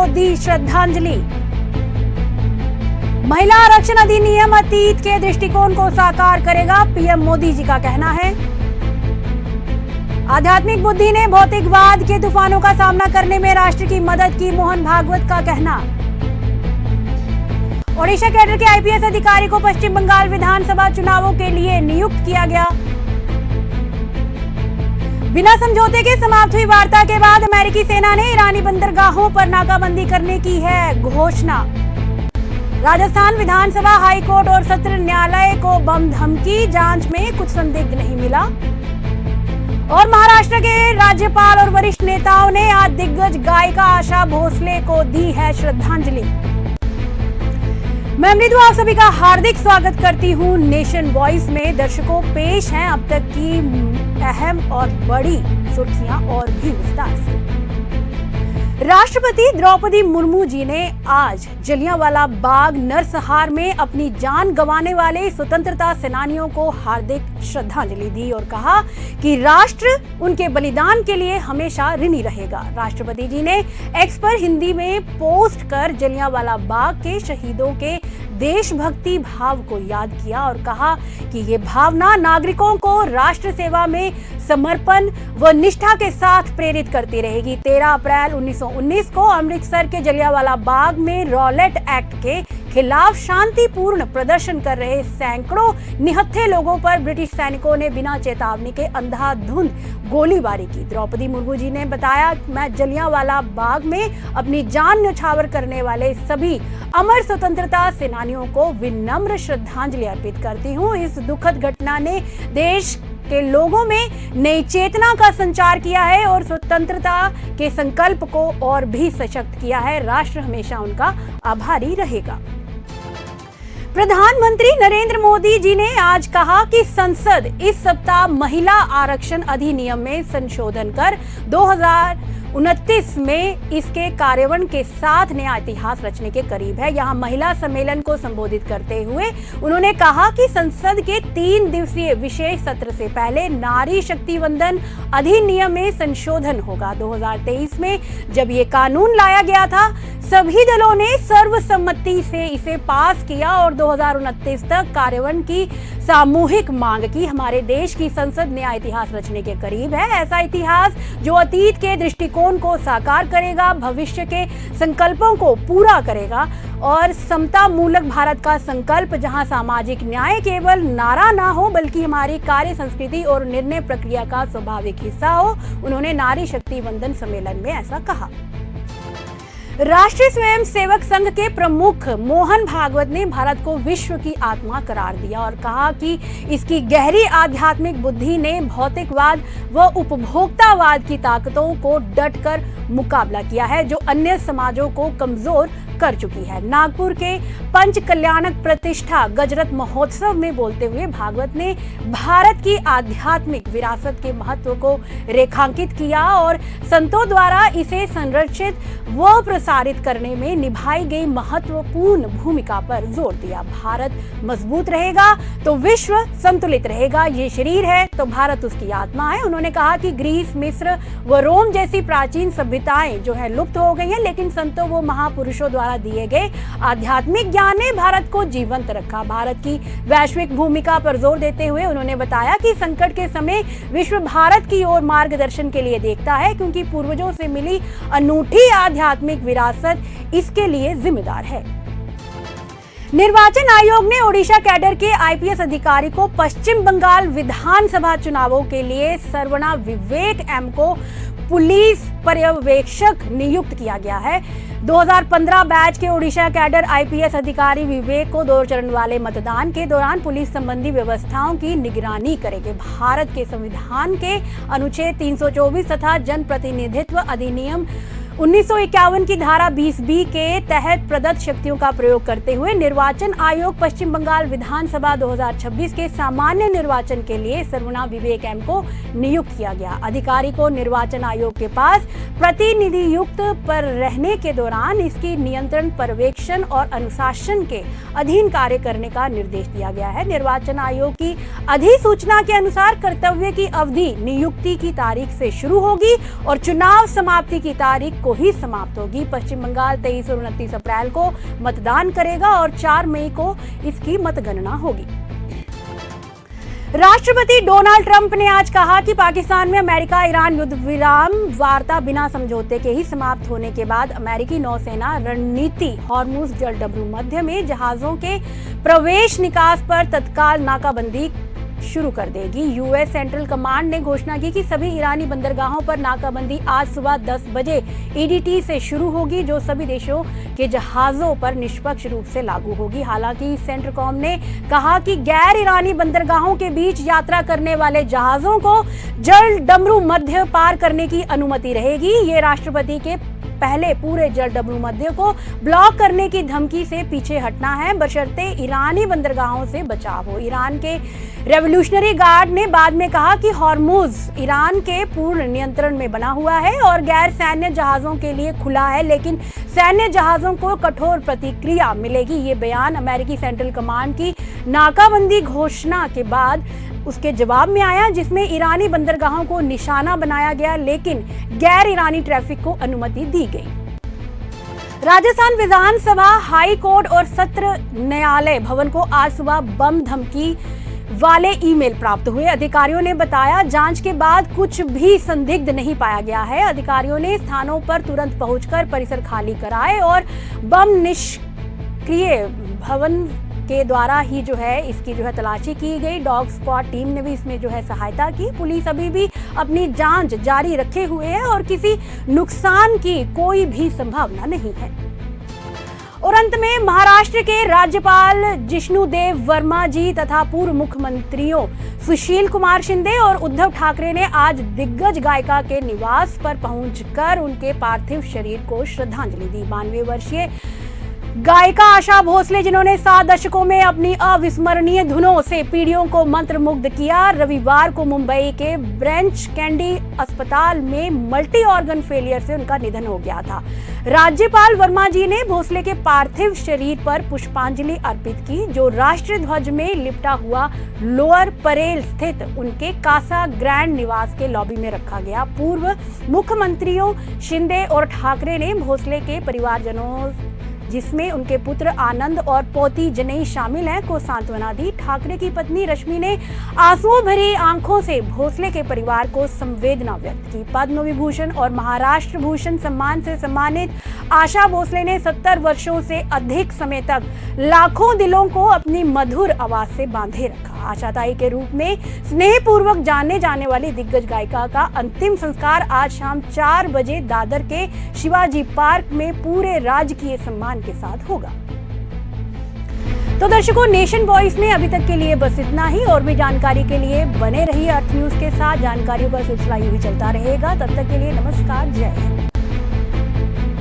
दी श्रद्धांजलि। महिला आरक्षण अधिनियम अतीत के दृष्टिकोण को साकार करेगा, पीएम मोदी जी का कहना है। आध्यात्मिक बुद्धि ने भौतिकवाद के तूफानों का सामना करने में राष्ट्र की मदद की, मोहन भागवत का कहना। ओडिशा कैडर के आईपीएस अधिकारी को पश्चिम बंगाल विधानसभा चुनावों के लिए नियुक्त किया गया। बिना समझौते के समाप्त हुई वार्ता के बाद अमेरिकी सेना ने ईरानी बंदरगाहों पर नाकाबंदी करने की है घोषणा। राजस्थान विधानसभा, हाईकोर्ट और सत्र न्यायालय को बम धमकी, जांच में कुछ संदिग्ध नहीं मिला। और महाराष्ट्र के राज्यपाल और वरिष्ठ नेताओं ने आज दिग्गज गायिका आशा भोसले को दी है श्रद्धांजलि। मैं मृदु आप सभी का हार्दिक स्वागत करती हूं नेशन वॉइस में। दर्शकों, पेश हैं अब तक की अहम और बड़ी सुर्खियां और भी विस्तार से। राष्ट्रपति द्रौपदी मुर्मू जी ने आज जलियांवाला बाग नरसंहार में अपनी जान गंवाने वाले स्वतंत्रता सेनानियों को हार्दिक श्रद्धांजलि दी और कहा कि राष्ट्र उनके बलिदान के लिए हमेशा ऋणी रहेगा। राष्ट्रपति जी ने एक्स पर हिंदी में पोस्ट कर जलियांवाला बाग के शहीदों के देशभक्ति भाव को याद किया और कहा कि ये भावना नागरिकों को राष्ट्र सेवा में समर्पण व निष्ठा के साथ प्रेरित करती रहेगी। 13 अप्रैल 1919 को अमृतसर के जलियांवाला बाग में रॉलेट एक्ट के खिलाफ शांतिपूर्ण प्रदर्शन कर रहे सैकड़ों निहत्थे लोगों पर ब्रिटिश सैनिकों ने बिना चेतावनी के अंधाधुंध गोलीबारी की। द्रौपदी मुर्मू जी ने बताया, मैं जलियांवाला बाग में अपनी जान न्यौछावर करने वाले सभी अमर स्वतंत्रता सेनानियों को विनम्र श्रद्धांजलि अर्पित करती हूँ। इस दुखद घटना ने देश के लोगों में नई चेतना का संचार किया है और स्वतंत्रता के संकल्प को और भी सशक्त किया है। राष्ट्र हमेशा उनका आभारी रहेगा। प्रधानमंत्री नरेंद्र मोदी जी ने आज कहा कि संसद इस सप्ताह महिला आरक्षण अधिनियम में संशोधन कर 2029 में इसके कार्यान्वयन के साथ नया इतिहास रचने के करीब है। यहां महिला सम्मेलन को संबोधित करते हुए उन्होंने कहा कि संसद के 3 दिवसीय विशेष सत्र से पहले नारी शक्ति वंदन अधिनियम में संशोधन होगा। 2023 में जब ये कानून लाया गया था, सभी दलों ने सर्वसम्मति से इसे पास किया और 2029 तक कार्यान्वयन की सामूहिक मांग की। हमारे देश की संसद नया इतिहास रचने के करीब है, ऐसा इतिहास जो अतीत के दृष्टिकोण को साकार करेगा, भविष्य के संकल्पों को पूरा करेगा और समता मूलक भारत का संकल्प, जहां सामाजिक न्याय केवल नारा ना हो बल्कि हमारी कार्य संस्कृति और निर्णय प्रक्रिया का स्वाभाविक हिस्सा हो। उन्होंने नारी शक्ति वंदन सम्मेलन में ऐसा कहा। राष्ट्रीय स्वयं सेवक संघ के प्रमुख मोहन भागवत ने भारत को विश्व की आत्मा करार दिया और कहा कि इसकी गहरी आध्यात्मिक बुद्धि ने भौतिकवाद व उपभोक्तावाद की ताकतों को डटकर मुकाबला किया है, जो अन्य समाजों को कमजोर कर चुकी है। नागपुर के पंच कल्याणक प्रतिष्ठा गजरत महोत्सव में बोलते हुए भागवत ने भारत की आध्यात्मिक विरासत के महत्व को रेखांकित किया और संतों द्वारा इसे संरक्षित व प्रसारित करने में निभाई गई महत्वपूर्ण भूमिका पर जोर दिया। भारत मजबूत रहेगा तो विश्व संतुलित रहेगा। ये शरीर है तो भारत उसकी आत्मा है। उन्होंने कहा कि ग्रीस, मिस्र व रोम जैसी प्राचीन सभ्यताएं जो है लुप्त हो गई हैं, लेकिन संतों व महापुरुषों द्वारा दिए गए आध्यात्मिक ज्ञान ने भारत को जीवंत रखा। भारत की वैश्विक भूमिका पर जोर देते हुए उन्होंने बताया कि संकट के समय विश्व भारत की ओर मार्गदर्शन के लिए देखता है, क्योंकि पूर्वजों से मिली अनूठी आध्यात्मिक विरासत इसके लिए जिम्मेदार है। निर्वाचन आयोग ने ओडिशा कैडर के आईपीएस अधिकारी को पश्चिम बंगाल विधानसभा चुनावों के लिए सरवणा विवेक एम को पुलिस पर्यवेक्षक नियुक्त किया गया है। 2015 बैच के ओडिशा कैडर आईपीएस अधिकारी विवेक को 2 चरण वाले मतदान के दौरान पुलिस संबंधी व्यवस्थाओं की निगरानी करेंगे। भारत के संविधान के अनुच्छेद 324 तथा जन प्रतिनिधित्व अधिनियम 1951 की धारा 20B के तहत प्रदत्त शक्तियों का प्रयोग करते हुए निर्वाचन आयोग पश्चिम बंगाल विधानसभा 2026 के सामान्य निर्वाचन के लिए सरवणा विवेक एम को नियुक्त किया गया। अधिकारी को निर्वाचन आयोग के पास प्रतिनिधि युक्त पर रहने के दौरान इसकी नियंत्रण, पर्यवेक्षण और अनुशासन के अधीन कार्य करने का निर्देश दिया गया है। निर्वाचन आयोग की अधिसूचना के अनुसार कर्तव्य की अवधि नियुक्ति की तारीख से शुरू होगी और चुनाव समाप्ति की तारीख को ही समाप्त होगी। पश्चिम बंगाल 23 और 29 अप्रैल को मतदान करेगा और 4 मई को इसकी मतगणना होगी। राष्ट्रपति डोनाल्ड ट्रंप ने आज कहा कि पाकिस्तान में अमेरिका ईरान युद्ध विराम वार्ता बिना समझौते के ही समाप्त होने के बाद अमेरिकी नौसेना रणनीति हॉर्मुज जलडमरू मध्य में जहाजों के प्रवेश निकास पर तत्काल नाकाबंदी शुरू कर देगी। यूएस सेंट्रल कमांड ने घोषणा की कि सभी ईरानी बंदरगाहों पर नाकाबंदी आज सुबह 10 बजे ईडीटी से शुरू होगी, जो सभी देशों के जहाजों पर निष्पक्ष रूप से लागू होगी। हालांकि सेंट्रकॉम ने कहा कि गैर ईरानी बंदरगाहों के बीच यात्रा करने वाले जहाजों को जलडमरू मध्य पार करने की अनुमति रहेगी। ये राष्ट्रपति के पहले पूरे जलडमरू मध्य को ब्लॉक करने की धमकी से पीछे हटना है, बशर्ते ईरानी बंदरगाहों से बचाव हो। ईरान के रेवोल्यूशनरी गार्ड ने बाद में कहा कि हॉर्मुज ईरान के पूर्ण नियंत्रण में बना हुआ है और गैर सैन्य जहाजों के लिए खुला है, लेकिन सैन्य जहाजों को कठोर प्रतिक्रिया मिलेगी। ये बयान अमेरिकी सेंट्रल कमांड की नाकाबंदी घोषणा के बाद उसके जवाब में आया, जिसमें ईरानी बंदरगाहों को निशाना बनाया गया, लेकिन गैर ईरानी ट्रैफिक को अनुमति दी गई। राजस्थान विधानसभा, हाई कोर्ट और सत्र न्यायालय भवन को आज सुबह बम धमकी वाले ईमेल प्राप्त हुए। अधिकारियों ने बताया, जांच के बाद कुछ भी संदिग्ध नहीं पाया गया है। अधिकारियों ने स्थानों पर तुरंत पहुंचकर परिसर खाली कराए और बम निष्क्रिय भवन के द्वारा ही इसकी तलाशी की गई। डॉग स्क्वाड टीम ने भी इसमें सहायता की। पुलिस अभी भी अपनी जांच जारी रखे हुए है और किसी नुकसान की कोई भी संभावना नहीं है। और अंत में महाराष्ट्र के राज्यपाल जिष्णुदेव वर्मा जी तथा पूर्व मुख्यमंत्रियों सुशील कुमार शिंदे और उद्धव ठाकरे ने आज दिग्गज गायिका के निवास पर पहुंचकर उनके पार्थिव शरीर को श्रद्धांजलि दी। 92 वर्षीय गायिका आशा भोसले, जिन्होंने 7 दशकों में अपनी अविस्मरणीय धुनों से पीढ़ियों को मंत्रमुग्ध किया, रविवार को मुंबई के ब्रेंच कैंडी अस्पताल में मल्टी ऑर्गन फेलियर से उनका निधन हो गया था। राज्यपाल वर्मा जी ने भोसले के पार्थिव शरीर पर पुष्पांजलि अर्पित की, जो राष्ट्रीय ध्वज में लिपटा हुआ लोअर परेल स्थित उनके कासा ग्रैंड निवास के लॉबी में रखा गया। पूर्व मुख्यमंत्रियों शिंदे और ठाकरे ने भोसले के परिवारजनों, जिसमें उनके पुत्र आनंद और पोती जनेई शामिल हैं, को सांत्वना दी। ठाकरे की पत्नी रश्मि ने आंसुओं भरी आंखों से भोसले के परिवार को संवेदना व्यक्त की। पद्म विभूषण और महाराष्ट्र भूषण सम्मान से सम्मानित आशा भोसले ने 70 वर्षों से अधिक समय तक लाखों दिलों को अपनी मधुर आवाज से बांधे रखा। आशाताई के रूप में स्नेहपूर्वक जाने जाने वाली दिग्गज गायिका का अंतिम संस्कार आज शाम 4 बजे दादर के शिवाजी पार्क में पूरे राजकीय सम्मान के साथ होगा। तो दर्शकों, नेशन वॉइस में अभी तक के लिए बस इतना ही। और भी जानकारी के लिए बने रहिए अर्थ न्यूज के साथ। जानकारियों का सिलसिला यूं ही चलता रहेगा। तब तक के लिए नमस्कार, जय हिंद।